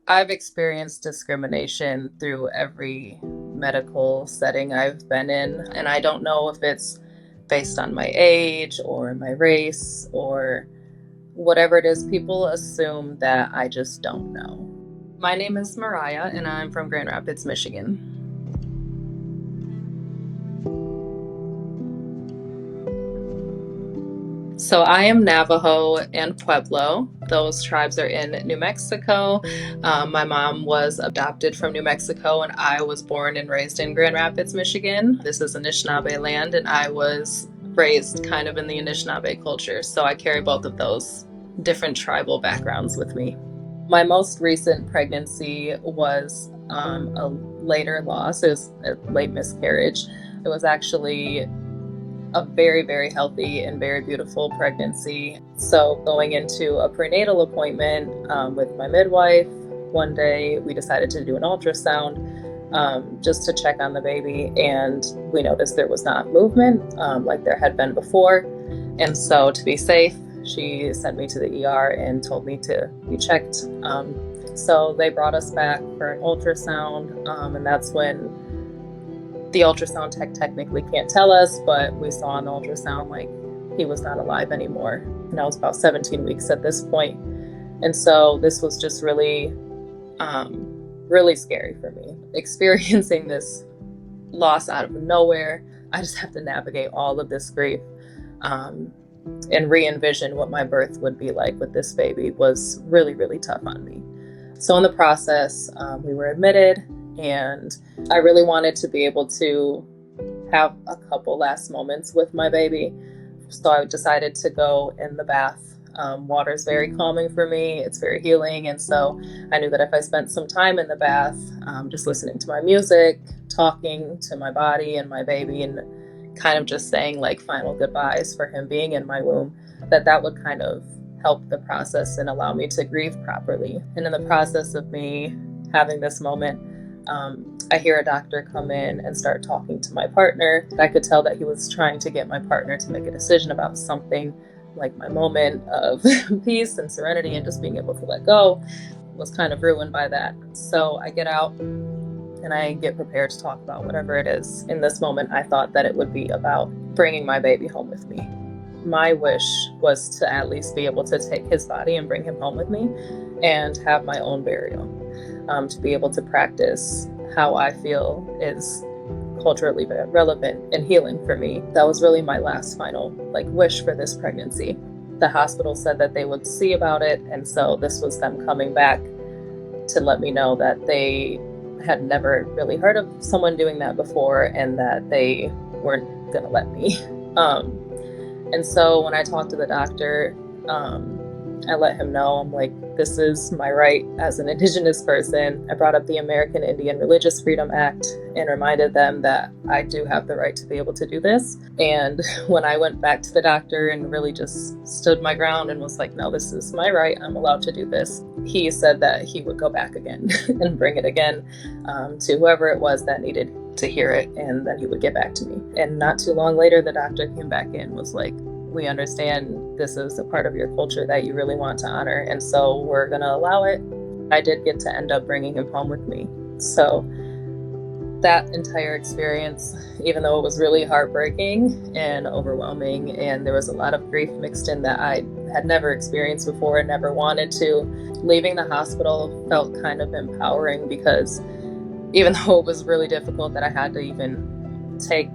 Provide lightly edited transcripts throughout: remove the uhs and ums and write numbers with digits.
I've experienced discrimination through every medical setting I've been in, and I don't know if it's based on my age or my race or whatever it is. People assume that I just don't know. My name is Mariah, and I'm from Grand Rapids, Michigan. So I am Navajo and Pueblo. Those tribes are in New Mexico. My mom was adopted from New Mexico, and I was born and raised in Grand Rapids, Michigan. This is Anishinaabe land, and I was raised kind of in the Anishinaabe culture. So I carry both of those different tribal backgrounds with me. My most recent pregnancy was a later loss. It was a late miscarriage. It was actually a very, very healthy and very beautiful pregnancy. So going into a prenatal appointment with my midwife, one day we decided to do an ultrasound just to check on the baby, and we noticed there was not movement like there had been before. And so to be safe, she sent me to the ER and told me to be checked. So they brought us back for an ultrasound, and that's when the ultrasound tech technically can't tell us, but we saw on the ultrasound like he was not alive anymore. And I was about 17 weeks at this point. And so this was just really, really scary for me. Experiencing this loss out of nowhere, I just have to navigate all of this grief and re-envision what my birth would be like with this baby was really, really tough on me. So in the process, we were admitted, and I really wanted to be able to have a couple last moments with my baby. So I decided to go in the bath. Water is very calming for me. It's very healing. And so I knew that if I spent some time in the bath, just listening to my music, talking to my body and my baby, and kind of just saying like final goodbyes for him being in my womb, that would kind of help the process and allow me to grieve properly. And in the process of me having this moment, I hear a doctor come in and start talking to my partner. I could tell that he was trying to get my partner to make a decision about something, like my moment of peace and serenity and just being able to let go was kind of ruined by that. So I get out and I get prepared to talk about whatever it is. In this moment, I thought that it would be about bringing my baby home with me. My wish was to at least be able to take his body and bring him home with me and have my own burial. To be able to practice how I feel is culturally relevant and healing for me. That was really my last final wish for this pregnancy. The hospital said that they would see about it, and so this was them coming back to let me know that they had never really heard of someone doing that before and that they weren't gonna let me. And so when I talked to the doctor, I let him know, I'm like, this is my right as an indigenous person. I brought up the American Indian Religious Freedom Act and reminded them that I do have the right to be able to do this. And when I went back to the doctor and really just stood my ground and was like, no, this is my right, I'm allowed to do this, he said that he would go back again and bring it again to whoever it was that needed to hear it, and then he would get back to me. And not too long later, the doctor came back in, was like, we understand this is a part of your culture that you really want to honor, and so we're going to allow it. I did get to end up bringing him home with me. So that entire experience, even though it was really heartbreaking and overwhelming, and there was a lot of grief mixed in that I had never experienced before and never wanted to, leaving the hospital felt kind of empowering, because even though it was really difficult that I had to even take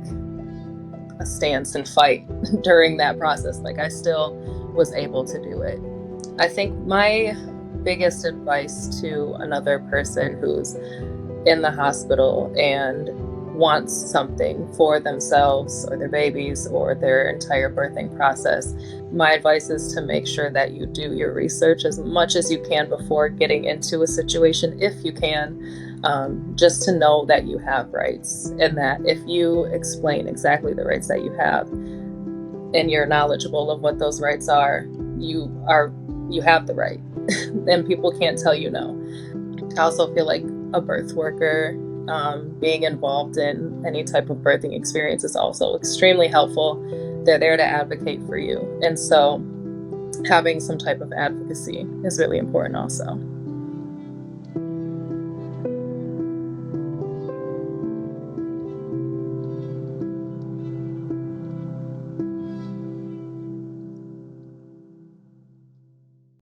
a stance and fight during that process, I still was able to do it. I think my biggest advice to another person who's in the hospital and wants something for themselves or their babies or their entire birthing process, my advice is to make sure that you do your research as much as you can before getting into a situation, if you can. Just to know that you have rights, and that if you explain exactly the rights that you have and you're knowledgeable of what those rights are, you have the right and people can't tell you no. I also feel like a birth worker, being involved in any type of birthing experience is also extremely helpful. They're there to advocate for you, and so having some type of advocacy is really important also.